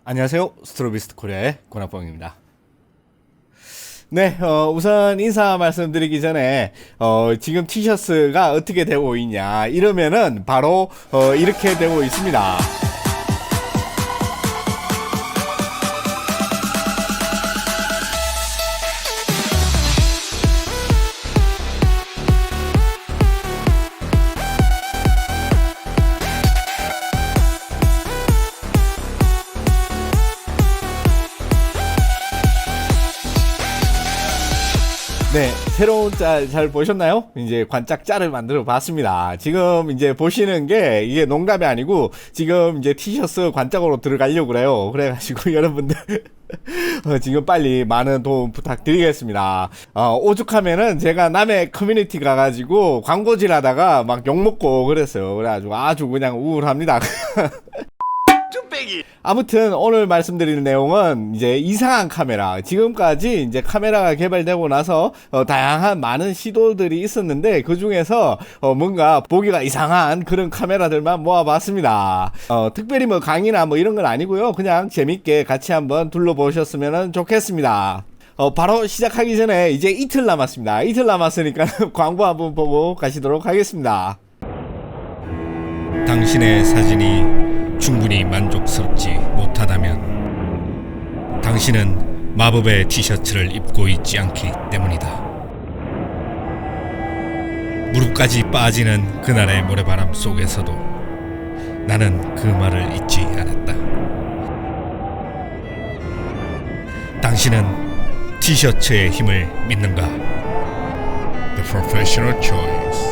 안녕하세요. 스트로비스트 코리아의 권학봉입니다. 네, 우선 인사 말씀드리기 전에, 지금 티셔츠가 어떻게 되고 있냐, 이러면은 바로, 이렇게 되고 있습니다. 네, 새로운 짤 잘 보셨나요? 이제 관짝 짤을 만들어 봤습니다. 지금 이제 보시는 게 이게 농담이 아니고 지금 이제 티셔츠 관짝으로 들어가려고 그래요. 그래가지고 여러분들 지금 빨리 많은 도움 부탁드리겠습니다. 오죽하면은 제가 남의 커뮤니티 가가지고 광고질 하다가 막 욕먹고 그랬어요. 그래가지고 아주 그냥 우울합니다. 아무튼 오늘 말씀드릴 내용은 이제 이상한 카메라, 지금까지 이제 카메라가 개발되고 나서 다양한 많은 시도들이 있었는데 그 중에서 뭔가 보기가 이상한 그런 카메라들만 모아봤습니다. 특별히 뭐 강의나 뭐 이런 건 아니고요, 그냥 재밌게 같이 한번 둘러보셨으면 좋겠습니다. 바로 시작하기 전에 이제 이틀 남았습니다. 이틀 남았으니까 광고 한번 보고 가시도록 하겠습니다. 당신의 사진이 충분히 만족스럽지 못하다면 당신은 마법의 티셔츠를 입고 있지 않기 때문이다. 무릎까지 빠지는 그날의 모래바람 속에서도 나는 그 말을 잊지 않았다. 당신은 티셔츠의 힘을 믿는가? The professional choice.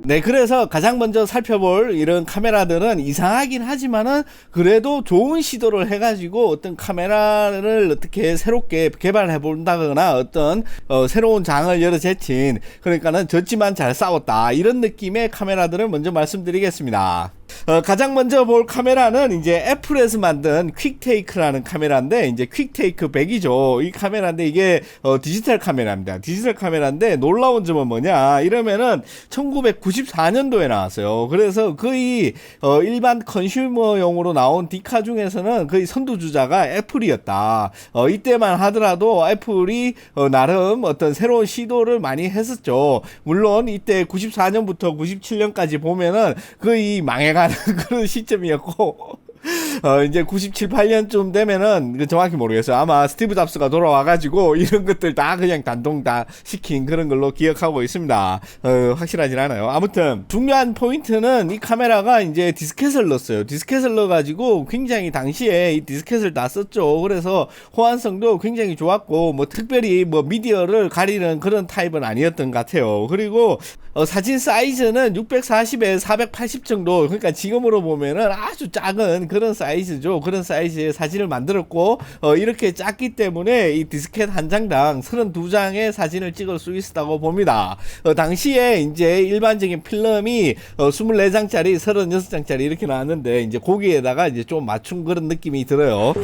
네, 그래서 가장 먼저 살펴볼 이런 카메라들은 이상하긴 하지만은 그래도 좋은 시도를 해가지고 어떤 카메라를 어떻게 새롭게 개발해 본다거나 어떤 새로운 장을 열어 제친, 그러니까는 졌지만 잘 싸웠다, 이런 느낌의 카메라들을 먼저 말씀드리겠습니다. 가장 먼저 볼 카메라는 이제 애플에서 만든 퀵테이크라는 카메라인데, 이제 퀵테이크 100이죠. 이 카메라인데 이게 디지털 카메라입니다. 디지털 카메라인데 놀라운 점은 뭐냐 이러면은 1994년도에 나왔어요. 그래서 거의 일반 컨슈머용으로 나온 디카 중에서는 거의 선두주자가 애플이었다. 이때만 하더라도 애플이 나름 어떤 새로운 시도를 많이 했었죠. 물론 이때 94년부터 97년까지 보면은 거의 망해가 그런 시점이었고, 이제 97, 8년쯤 되면은 정확히 모르겠어요. 아마 스티브 잡스가 돌아와가지고 이런 것들 다 그냥 단동 다 시킨 그런 걸로 기억하고 있습니다. 확실하진 않아요. 아무튼 중요한 포인트는 이 카메라가 이제 디스켓을 넣었어요. 디스켓을 넣어가지고 굉장히 당시에 이 디스켓을 다 썼죠. 그래서 호환성도 굉장히 좋았고, 뭐 특별히 뭐 미디어를 가리는 그런 타입은 아니었던 것 같아요. 그리고 사진 사이즈는 640에 480 정도, 그러니까 지금으로 보면은 아주 작은 그런 사이즈죠. 그런 사이즈의 사진을 만들었고, 이렇게 작기 때문에 이 디스켓 한 장당 32장의 사진을 찍을 수 있었다고 봅니다. 당시에 이제 일반적인 필름이 24장짜리, 36장짜리 이렇게 나왔는데, 이제 거기에다가 이제 좀 맞춘 그런 느낌이 들어요.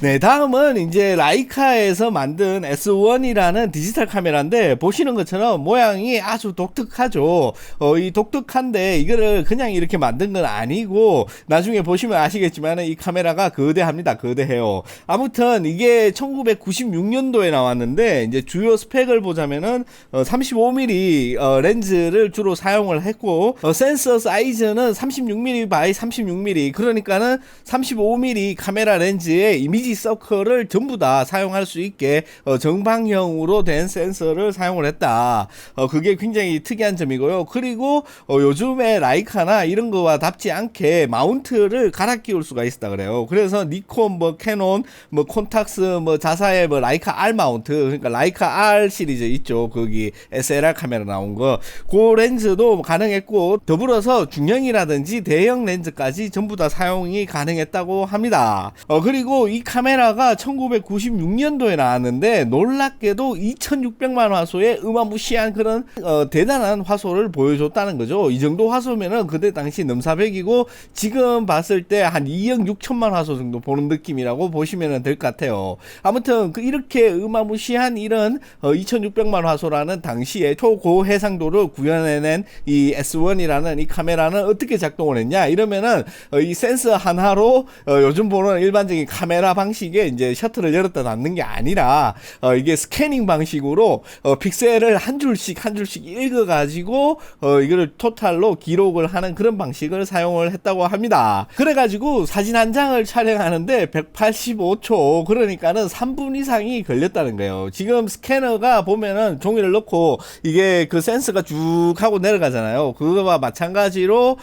네, 다음은 이제 라이카에서 만든 S1이라는 디지털 카메라인데, 보시는 것처럼 모양이 아주 독특하죠. 이 독특한데 이거를 그냥 이렇게 만든 건 아니고, 나중에 보시면 아시겠지만 이 카메라가 거대합니다. 거대해요. 아무튼 이게 1996년도에 나왔는데, 이제 주요 스펙을 보자면은 35mm 렌즈를 주로 사용을 했고, 센서 사이즈는 36mm by 36mm, 그러니까는 35mm 카메라 렌즈에 이미지 서클을 전부 다 사용할 수 있게 정방형으로 된 센서를 사용을 했다. 그게 굉장히 특이한 점이고요. 그리고 요즘에 라이카나 이런 거와 답지 않게 마운트를 갈아 끼울 수가 있었다 그래요. 그래서 니콘, 뭐 캐논, 뭐 콘탁스, 뭐 자사의 뭐 라이카 R 마운트, 그러니까 라이카 R 시리즈 있죠. 거기 SLR 카메라 나온 거, 그 렌즈도 가능했고, 더불어서 중형이라든지 대형 렌즈까지 전부 다 사용이 가능했다고 합니다. 그리고 이 카메라 카메라가 1996년도에 나왔는데 놀랍게도 2600만 화소의 어마무시한 그런 대단한 화소를 보여줬다는 거죠. 이 정도 화소면은 그때 당시 넘사벽이고 지금 봤을 때 한 2억 6천만 화소 정도 보는 느낌이라고 보시면 될 것 같아요. 아무튼 이렇게 어마무시한 이런 2600만 화소라는 당시에 초고 해상도를 구현해낸 이 S1이라는 이 카메라는 어떻게 작동을 했냐 이러면은 이 센서 하나로 요즘 보는 일반적인 카메라 방식의 이제 셔터를 열었다 닫는 게 아니라 이게 스캐닝 방식으로 픽셀을 한 줄씩 읽어가지고 이거를 토탈로 기록을 하는 그런 방식을 사용을 했다고 합니다. 그래가지고 사진 한 장을 촬영하는데 185초 그러니까는 3분 이상이 걸렸다는 거예요. 지금 스캐너가 보면은 종이를 넣고 이게 그 센서가 쭉 하고 내려가잖아요. 그거와 마찬가지로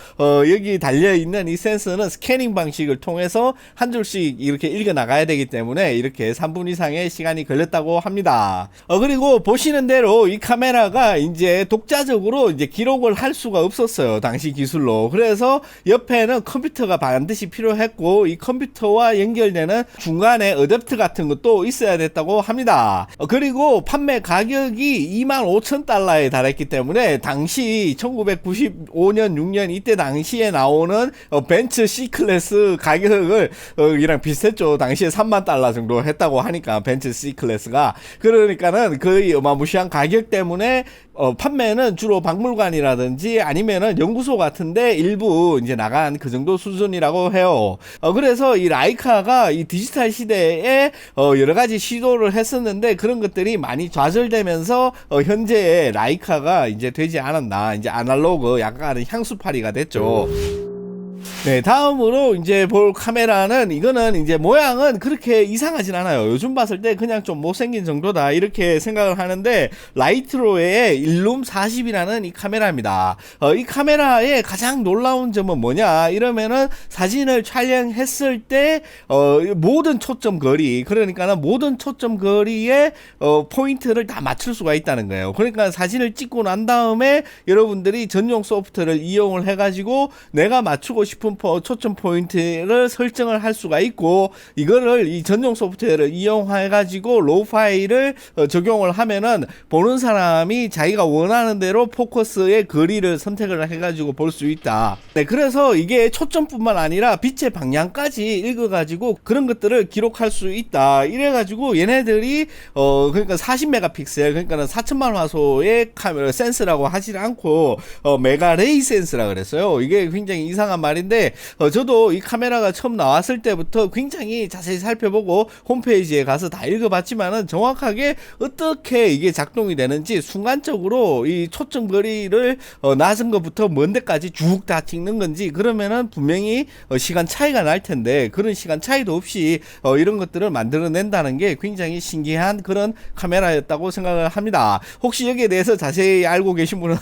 여기 달려있는 이 센서는 스캐닝 방식을 통해서 한 줄씩 이렇게 읽어 나가야 되기 때문에 이렇게 3분 이상의 시간이 걸렸다고 합니다. 그리고 보시는 대로 이 카메라가 이제 독자적으로 이제 기록을 할 수가 없었어요. 당시 기술로. 그래서 옆에는 컴퓨터가 반드시 필요했고 이 컴퓨터와 연결되는 중간에 어댑터 같은 것도 있어야 됐다고 합니다. 그리고 판매 가격이 25,000달러에 달했기 때문에 당시 1995년 6년 이때 당시에 나오는 벤츠 C클래스 가격을 이랑 비슷했죠. 당시에 3만 달러 정도 했다고 하니까 벤츠 C클래스가 그러니까는 거의 어마무시한 가격 때문에 판매는 주로 박물관이라든지 아니면은 연구소 같은데 일부 이제 나간 그 정도 수준이라고 해요. 그래서 이 라이카가 이 디지털 시대에 여러 가지 시도를 했었는데 그런 것들이 많이 좌절되면서 현재의 라이카가 이제 되지 않았나. 이제 아날로그 약간 향수파리가 됐죠. 네, 다음으로 이제 볼 카메라는 이거는 이제 모양은 그렇게 이상하진 않아요. 요즘 봤을 때 그냥 좀 못생긴 정도다 이렇게 생각을 하는데 라이트로의 일룸 40이라는 이 카메라입니다. 이 카메라의 가장 놀라운 점은 뭐냐 이러면은 사진을 촬영했을 때 모든 초점 거리 그러니까는 모든 초점 거리에 포인트를 다 맞출 수가 있다는 거예요. 그러니까 사진을 찍고 난 다음에 여러분들이 전용 소프트를 이용을 해가지고 내가 맞추고 싶은 초점 포인트를 설정을 할 수가 있고 이거를 이 전용 소프트웨어를 이용해 가지고 로우 파일을 적용을 하면은 보는 사람이 자기가 원하는 대로 포커스의 거리를 선택을 해 가지고 볼 수 있다. 네, 그래서 이게 초점뿐만 아니라 빛의 방향까지 읽어 가지고 그런 것들을 기록할 수 있다. 이래 가지고 얘네들이 그러니까 40메가픽셀 그러니까 4천만 화소의 카메라 센스라고 하지 않고 메가 레이 센스라 그랬어요. 이게 굉장히 이상한 말인데 저도 이 카메라가 처음 나왔을 때부터 굉장히 자세히 살펴보고 홈페이지에 가서 다 읽어봤지만은 정확하게 어떻게 이게 작동이 되는지 순간적으로 이 초점 거리를 낮은 것부터 먼 데까지 쭉 다 찍는 건지 그러면은 분명히 시간 차이가 날 텐데 그런 시간 차이도 없이 이런 것들을 만들어낸다는 게 굉장히 신기한 그런 카메라였다고 생각을 합니다. 혹시 여기에 대해서 자세히 알고 계신 분은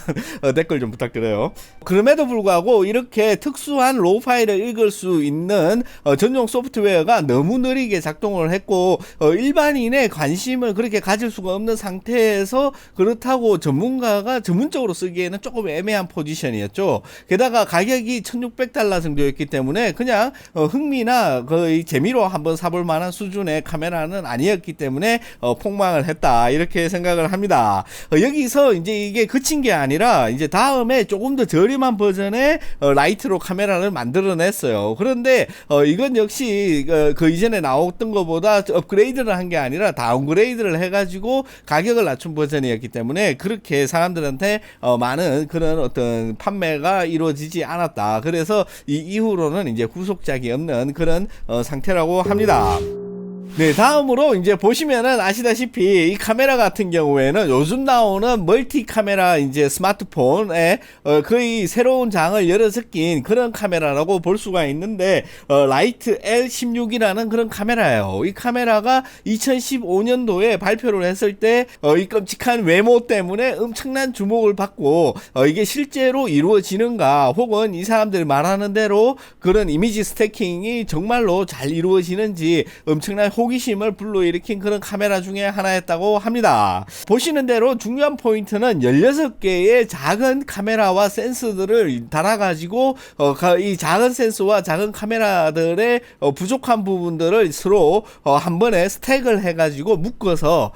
댓글 좀 부탁드려요. 그럼에도 불구하고 이렇게 특수한 로우 파일을 읽을 수 있는 전용 소프트웨어가 너무 느리게 작동을 했고 일반인의 관심을 그렇게 가질 수가 없는 상태에서 그렇다고 전문가가 전문적으로 쓰기에는 조금 애매한 포지션이었죠. 게다가 가격이 1600달러 정도였기 때문에 그냥 흥미나 거의 재미로 한번 사볼 만한 수준의 카메라는 아니었기 때문에 폭망을 했다 이렇게 생각을 합니다. 여기서 이제 이게 그친 게 아니라 이제 다음에 조금 더 저렴한 버전의 라이트로 카메라를 만들어냈어요. 그런데 이건 역시 그 이전에 나왔던 것보다 업그레이드를 한 게 아니라 다운그레이드를 해가지고 가격을 낮춘 버전이었기 때문에 그렇게 사람들한테 많은 그런 어떤 판매가 이루어지지 않았다. 그래서 이 이후로는 이제 후속작이 없는 그런 상태라고 합니다. 네, 다음으로 이제 보시면은 아시다시피 이 카메라 같은 경우에는 요즘 나오는 멀티 카메라 이제 스마트폰에 거의 새로운 장을 열어 섞인 그런 카메라라고 볼 수가 있는데 라이트 L16이라는 그런 카메라예요. 이 카메라가 2015년도에 발표를 했을 때 이 끔찍한 외모 때문에 엄청난 주목을 받고 이게 실제로 이루어지는가 혹은 이 사람들이 말하는 대로 그런 이미지 스태킹이 정말로 잘 이루어지는지 엄청난 호기심을 불러일으킨 그런 카메라 중에 하나였다고 합니다. 보시는 대로 중요한 포인트는 16개의 작은 카메라와 센서들을 달아가지고 이 작은 센서와 작은 카메라들의 부족한 부분들을 서로 한 번에 스택을 해가지고 묶어서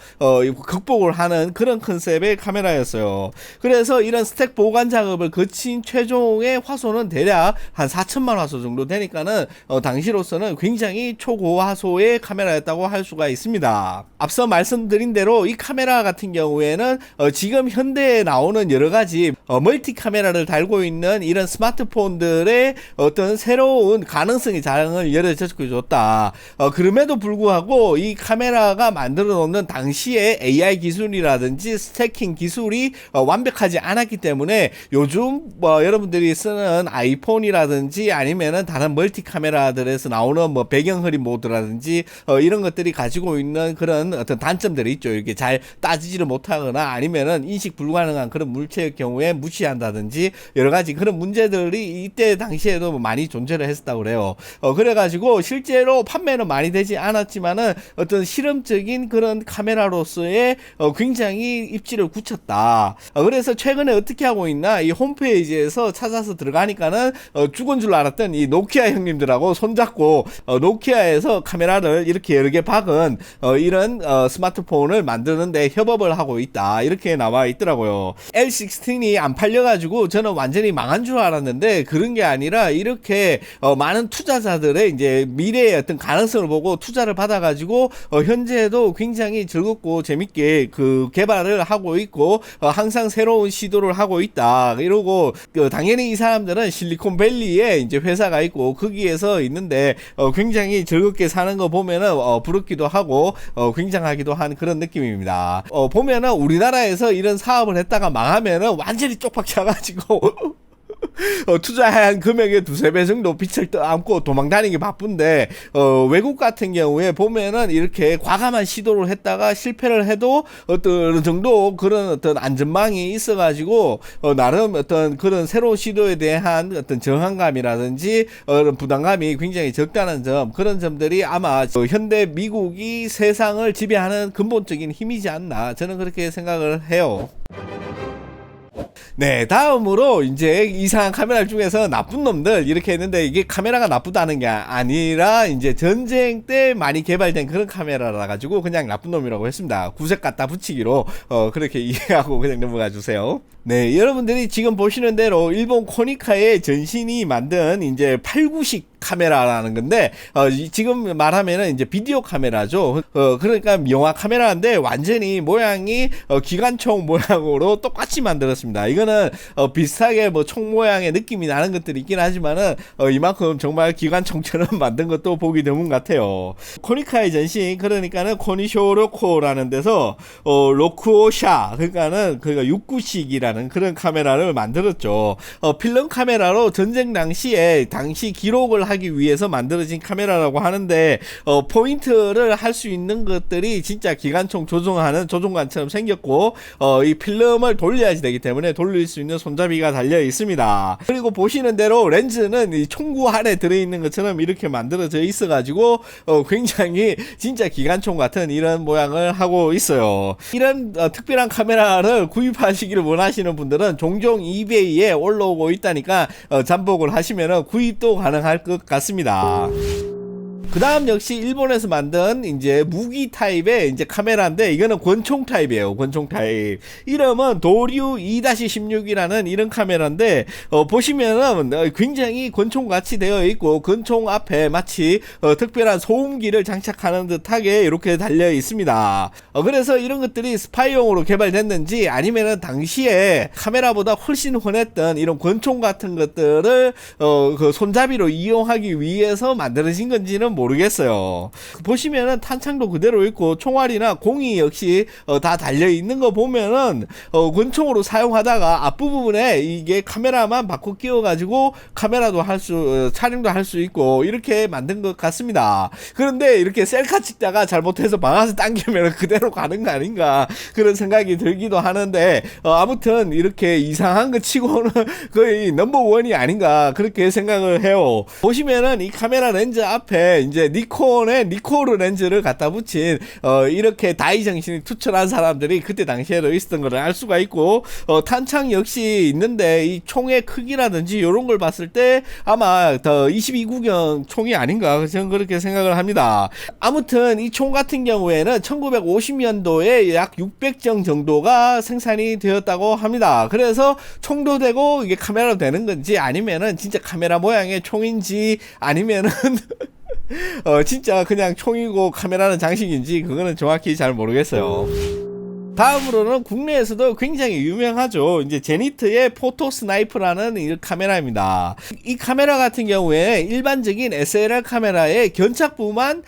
극복을 하는 그런 컨셉의 카메라였어요. 그래서 이런 스택 보관 작업을 거친 최종의 화소는 대략 한 4천만 화소 정도 되니까는 당시로서는 굉장히 초고화소의 카메라였다고 할 수가 있습니다. 앞서 말씀드린 대로 이 카메라 같은 경우에는 지금 현대에 나오는 여러가지 멀티 카메라를 달고 있는 이런 스마트폰들의 어떤 새로운 가능성의 장을 열어줬다. 그럼에도 불구하고 이 카메라가 만들어 놓는 당시의 AI 기술이라든지 스태킹 기술이 완벽하지 않았기 때문에 요즘 여러분들이 쓰는 아이폰이라든지 아니면은 다른 멀티 카메라들에서 나오는 배경 흐림 모드라든지 이런 것들이 가지고 있는 그런 어떤 단점들이 있죠. 이렇게 잘 따지지를 못하거나 아니면은 인식 불가능한 그런 물체의 경우에 무시한다든지 여러 가지 그런 문제들이 이때 당시에도 많이 존재를 했었다고 그래요. 그래가지고 실제로 판매는 많이 되지 않았지만은 어떤 실험적인 그런 카메라로서의 굉장히 입지를 굳혔다. 그래서 최근에 어떻게 하고 있나 이 홈페이지에서 찾아서 들어가니까는 죽은 줄 알았던 이 노키아 형님들하고 손잡고 노키아에서 카메라를 이렇게 여러 개 박은 이런 스마트폰을 만드는데 협업을 하고 있다. 이렇게 나와 있더라고요. L16이 안 팔려가지고 저는 완전히 망한 줄 알았는데 그런 게 아니라 이렇게 많은 투자자들의 이제 미래의 어떤 가능성을 보고 투자를 받아가지고 현재도 굉장히 즐겁고 재밌게 그 개발을 하고 있고 항상 새로운 시도를 하고 있다. 이러고 당연히 이 사람들은 실리콘밸리에 이제 회사가 있고 거기에서 있는데 굉장히 즐겁게 사는 거 보면은 부럽기도 하고 굉장하기도 한 그런 느낌입니다. 보면은 우리나라에서 이런 사업을 했다가 망하면은 완전히 쪽박 차가지고 투자한 금액의 2~3배 정도 빚을 떠안고 도망다니기 바쁜데 외국 같은 경우에 보면은 이렇게 과감한 시도를 했다가 실패를 해도 어떤 정도 그런 어떤 안전망이 있어가지고 나름 어떤 그런 새로운 시도에 대한 어떤 저항감이라든지 부담감이 굉장히 적다는 점, 그런 점들이 아마 현대 미국이 세상을 지배하는 근본적인 힘이지 않나, 저는 그렇게 생각을 해요. 네, 다음으로 이제 이상한 카메라 중에서 나쁜 놈들 이렇게 했는데, 이게 카메라가 나쁘다는 게 아니라 이제 전쟁 때 많이 개발된 그런 카메라라 가지고 그냥 나쁜 놈이라고 했습니다. 구색 갖다 붙이기로 그렇게 이해하고 그냥 넘어가 주세요. 네, 여러분들이 지금 보시는 대로 일본 코니카의 전신이 만든 이제 8구식 카메라라는 건데, 지금 말하면은 이제 비디오 카메라죠. 그러니까 영화 카메라인데 완전히 모양이 기관총 모양으로 똑같이 만들었습니다. 이거는 비슷하게 뭐 총 모양의 느낌이 나는 것들이 있긴 하지만은 이만큼 정말 기관총처럼 만든 것도 보기 드문 같아요. 코니카의 전신, 그러니까는 코니쇼로코라는 데서 로쿠오샤, 그러니까는 그가 6구식이라는 그런 카메라를 만들었죠. 필름 카메라로 전쟁 당시에 당시 기록을 하기 위해서 만들어진 카메라라고 하는데, 포인트를 할 수 있는 것들이 진짜 기관총 조종하는 조종관처럼 생겼고, 이 필름을 돌려야지 되기 때문에 돌릴 수 있는 손잡이가 달려 있습니다. 그리고 보시는 대로 렌즈는 이 총구 안에 들어있는 것처럼 이렇게 만들어져 있어 가지고 굉장히 진짜 기관총 같은 이런 모양을 하고 있어요. 이런 특별한 카메라를 구입하시기를 원하시는 분들은 종종 이베이에 올라오고 있다니까 잠복을 하시면은 구입도 가능할 것 같습니다. 그 다음 역시 일본에서 만든 이제 무기 타입의 이제 카메라인데, 이거는 권총 타입이에요. 권총 타입. 이름은 도류 2-16이라는 이런 카메라인데, 보시면은 굉장히 권총 같이 되어 있고, 권총 앞에 마치 특별한 소음기를 장착하는 듯하게 이렇게 달려 있습니다. 그래서 이런 것들이 스파이용으로 개발됐는지 아니면은 당시에 카메라보다 훨씬 흔했던 이런 권총 같은 것들을 그 손잡이로 이용하기 위해서 만들어진 건지는 모르겠어요. 보시면은 탄창도 그대로 있고 총알이나 공이 역시 다 달려 있는 거 보면은 권총으로 사용하다가 앞부분에 이게 카메라만 바꿔 끼워 가지고 카메라도 할 수, 촬영도 할 수 있고 이렇게 만든 것 같습니다. 그런데 이렇게 셀카 찍다가 잘못해서 방아쇠 당기면 그대로 가는 거 아닌가, 그런 생각이 들기도 하는데, 아무튼 이렇게 이상한 거 치고는 거의 넘버원이 아닌가, 그렇게 생각을 해요. 보시면은 이 카메라 렌즈 앞에 이제 니콘의 니코르 렌즈를 갖다 붙인 이렇게 다이 정신이 투철한 사람들이 그때 당시에도 있었던 걸 알 수가 있고, 탄창 역시 있는데 이 총의 크기라든지 이런 걸 봤을 때 아마 더 22구경 총이 아닌가 저는 그렇게 생각을 합니다. 아무튼 이 총 같은 경우에는 1950년도에 약 600정 정도가 생산이 되었다고 합니다. 그래서 총도 되고 이게 카메라도 되는 건지, 아니면은 진짜 카메라 모양의 총인지, 아니면은 진짜 그냥 총이고 카메라는 장식인지, 그거는 정확히 잘 모르겠어요. 다음으로는 국내에서도 굉장히 유명하죠. 이제 제니트의 포토 스나이퍼라는 이 카메라입니다. 이 카메라 같은 경우에 일반적인 SLR 카메라의 견착부만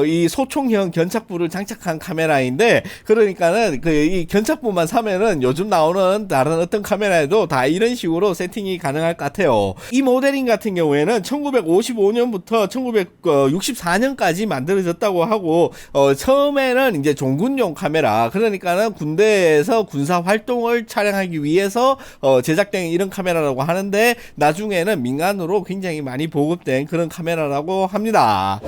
이 소총형 견착부를 장착한 카메라인데, 그러니까는 이 견착부만 사면은 요즘 나오는 다른 어떤 카메라에도 다 이런 식으로 세팅이 가능할 것 같아요. 이 모델링 같은 경우에는 1955년부터 1964년까지 만들어졌다고 하고, 처음에는 이제 종군용 카메라, 그러니까는 군대에서 군사 활동을 촬영하기 위해서 제작된 이런 카메라라고 하는데, 나중에는 민간으로 굉장히 많이 보급된 그런 카메라라고 합니다.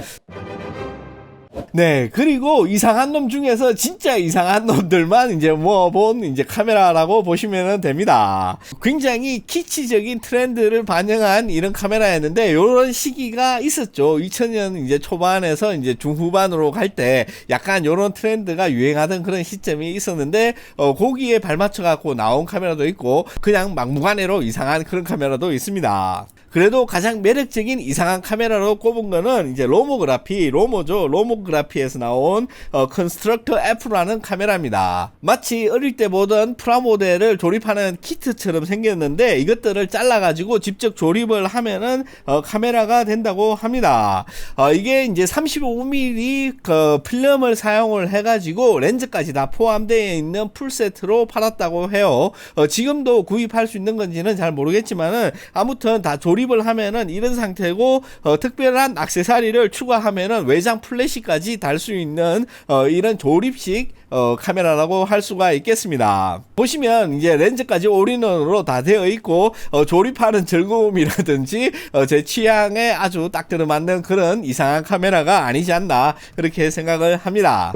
네, 그리고 이상한 놈 중에서 진짜 이상한 놈들만 이제 모아본 이제 카메라라고 보시면 됩니다. 굉장히 키치적인 트렌드를 반영한 이런 카메라였는데, 이런 시기가 있었죠. 2000년 이제 초반에서 이제 중후반으로 갈 때 약간 이런 트렌드가 유행하던 그런 시점이 있었는데, 거기에 발맞춰 갖고 나온 카메라도 있고, 그냥 막무가내로 이상한 그런 카메라도 있습니다. 그래도 가장 매력적인 이상한 카메라로 꼽은 거는 이제 로모죠. 로모그라피에서 나온 컨스트럭터 F라는 카메라입니다. 마치 어릴 때 보던 프라모델을 조립하는 키트처럼 생겼는데, 이것들을 잘라가지고 직접 조립을 하면은 카메라가 된다고 합니다. 이게 이제 35mm 필름을 사용을 해가지고 렌즈까지 다 포함되어 있는 풀세트로 팔았다고 해요. 지금도 구입할 수 있는 건지는 잘 모르겠지만은, 아무튼 다 조립을 하면은 이런 상태고, 특별한 액세서리를 추가하면은 외장 플래시까지 달 수 있는 이런 조립식 카메라라고 할 수가 있겠습니다. 보시면 이제 렌즈까지 올인원으로 다 되어 있고, 조립하는 즐거움이라든지 제 취향에 아주 딱 들어맞는 그런 이상한 카메라가 아니지 않나 그렇게 생각을 합니다.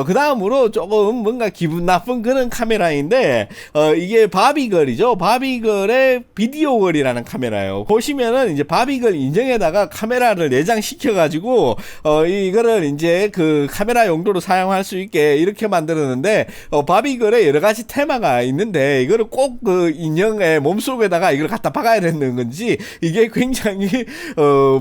그 다음으로 조금 뭔가 기분 나쁜 그런 카메라인데, 이게 바비걸이죠. 바비걸의 비디오걸이라는 카메라예요. 보시면은 이제 바비걸 인증에다가 카메라를 내장시켜가지고, 이거를 이제 그 카메라 용도로 사용할 수 있게 이렇게 만들었는데, 바비걸에 여러 가지 테마가 있는데, 이거를 꼭 그 인형의 몸속에다가 이걸 갖다 박아야 되는 건지, 이게 굉장히,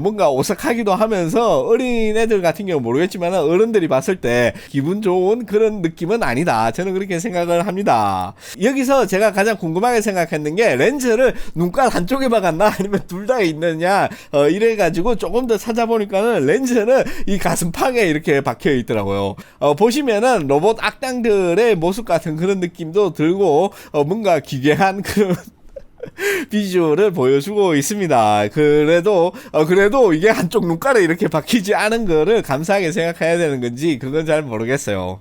뭔가 오싹하기도 하면서, 어린 애들 같은 경우 모르겠지만, 어른들이 봤을 때 기분 좋은 그런 느낌은 아니다. 저는 그렇게 생각을 합니다. 여기서 제가 가장 궁금하게 생각했는 게, 렌즈를 눈깔 한쪽에 박았나 아니면 둘 다 있느냐, 이래가지고 조금 더 찾아보니까는 렌즈는 이 가슴팍에 이렇게 박혀 있더라고요. 보시면은 로봇 악당들의 모습 같은 그런 느낌도 들고, 뭔가 기괴한 그런 비주얼을 보여주고 있습니다. 그래도 이게 한쪽 눈깔에 이렇게 박히지 않은 거를 감사하게 생각해야 되는 건지, 그건 잘 모르겠어요.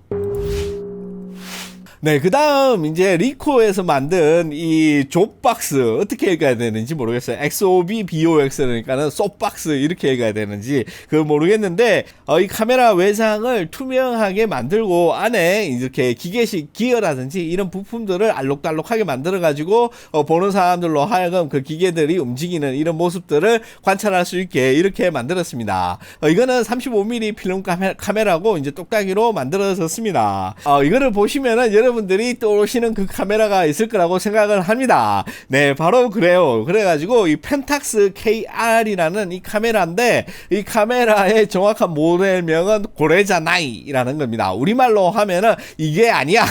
네, 그 다음 이제 리코에서 만든 이 좁박스, 어떻게 읽어야 되는지 모르겠어요. XOBBOX니까는 쏙박스 이렇게 읽어야 되는지 그걸 모르겠는데, 이 카메라 외장을 투명하게 만들고 안에 이렇게 기계식 기어라든지 이런 부품들을 알록달록하게 만들어 가지고 보는 사람들로 하여금 그 기계들이 움직이는 이런 모습들을 관찰할 수 있게 이렇게 만들었습니다. 이거는 35mm 필름 카메라고 이제 똑딱이로 만들어졌습니다. 이거를 보시면은 여러분들이 떠오르시는 그 카메라가 있을 거라고 생각을 합니다. 네, 바로 그래요. 그래가지고 이 펜탁스 KR이라는 이 카메라인데, 이 카메라의 정확한 모델명은 고레자나이라는 겁니다. 우리말로 하면은 이게 아니야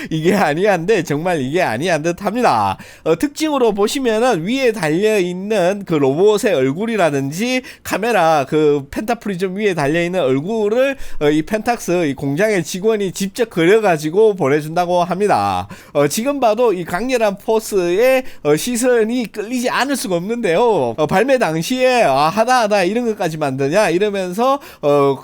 이게 아니야인데, 정말 이게 아니야 듯 합니다. 특징으로 보시면은 위에 달려있는 그 로봇의 얼굴이라든지 카메라 그 펜타프리즘 위에 달려있는 얼굴을 이 펜탁스 이 공장의 직원이 직접 그려가지고 보내준다 한다고 합니다. 지금 봐도 이 강렬한 포스에 시선이 끌리지 않을 수가 없는데요. 발매 당시에 하다 이런 것까지 만드냐 이러면서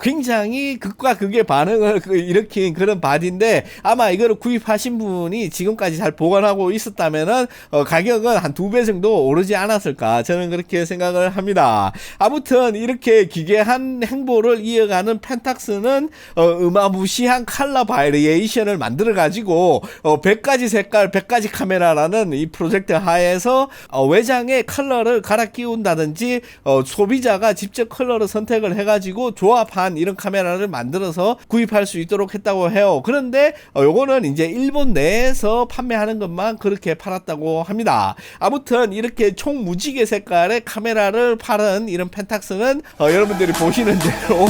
굉장히 극과 극의 반응을 일으킨 그런 바디인데, 아마 이거를 구입하신 분이 지금까지 잘 보관하고 있었다면은 가격은 한 2배 정도 오르지 않았을까, 저는 그렇게 생각을 합니다. 아무튼 이렇게 기괴한 행보를 이어가는 펜탁스는 어마무시한 컬러 바리에이션을 만들어 가지고 100가지 색깔 100가지 카메라라는 이 프로젝트 하에서 외장의 컬러를 갈아 끼운다든지 소비자가 직접 컬러를 선택을 해가지고 조합한 이런 카메라를 만들어서 구입할 수 있도록 했다고 해요. 그런데 요거는 이제 일본 내에서 판매하는 것만 그렇게 팔았다고 합니다. 아무튼 이렇게 총 무지개 색깔의 카메라를 파는 이런 펜탁스는 여러분들이 보시는 대로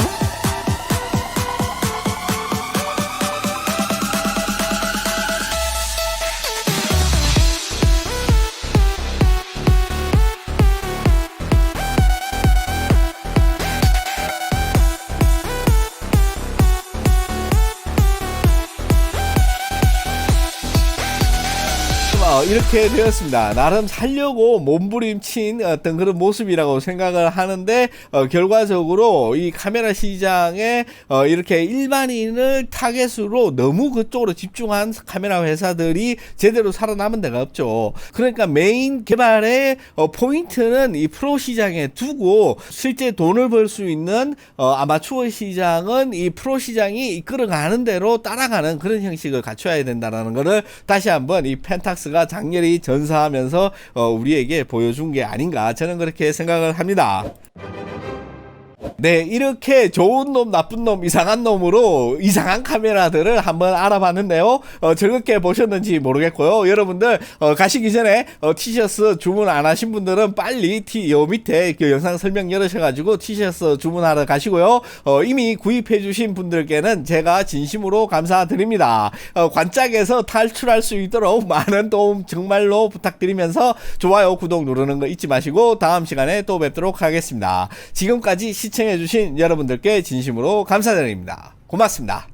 이렇게 되었습니다. 나름 살려고 몸부림친 어떤 그런 모습이라고 생각을 하는데, 결과적으로 이 카메라 시장에 이렇게 일반인을 타겟으로 너무 그쪽으로 집중한 카메라 회사들이 제대로 살아남은 데가 없죠. 그러니까 메인 개발의 포인트는 이 프로 시장에 두고 실제 돈을 벌 수 있는 아마추어 시장은 이 프로 시장이 이끌어가는 대로 따라가는 그런 형식을 갖춰야 된다는 것을 다시 한번 이 펜탁스가 장렬히 전사하면서 우리에게 보여준 게 아닌가, 저는 그렇게 생각을 합니다. 네, 이렇게 좋은 놈, 나쁜 놈, 이상한 놈으로 이상한 카메라들을 한번 알아봤는데요. 즐겁게 보셨는지 모르겠고요. 여러분들 가시기 전에 티셔츠 주문 안 하신 분들은 빨리 요 밑에 그 영상 설명 열으셔가지고 티셔츠 주문하러 가시고요. 이미 구입해 주신 분들께는 제가 진심으로 감사드립니다. 관짝에서 탈출할 수 있도록 많은 도움 정말로 부탁드리면서 좋아요, 구독 누르는 거 잊지 마시고 다음 시간에 또 뵙도록 하겠습니다. 지금까지 시청해주신 여러분들께 진심으로 감사드립니다. 고맙습니다.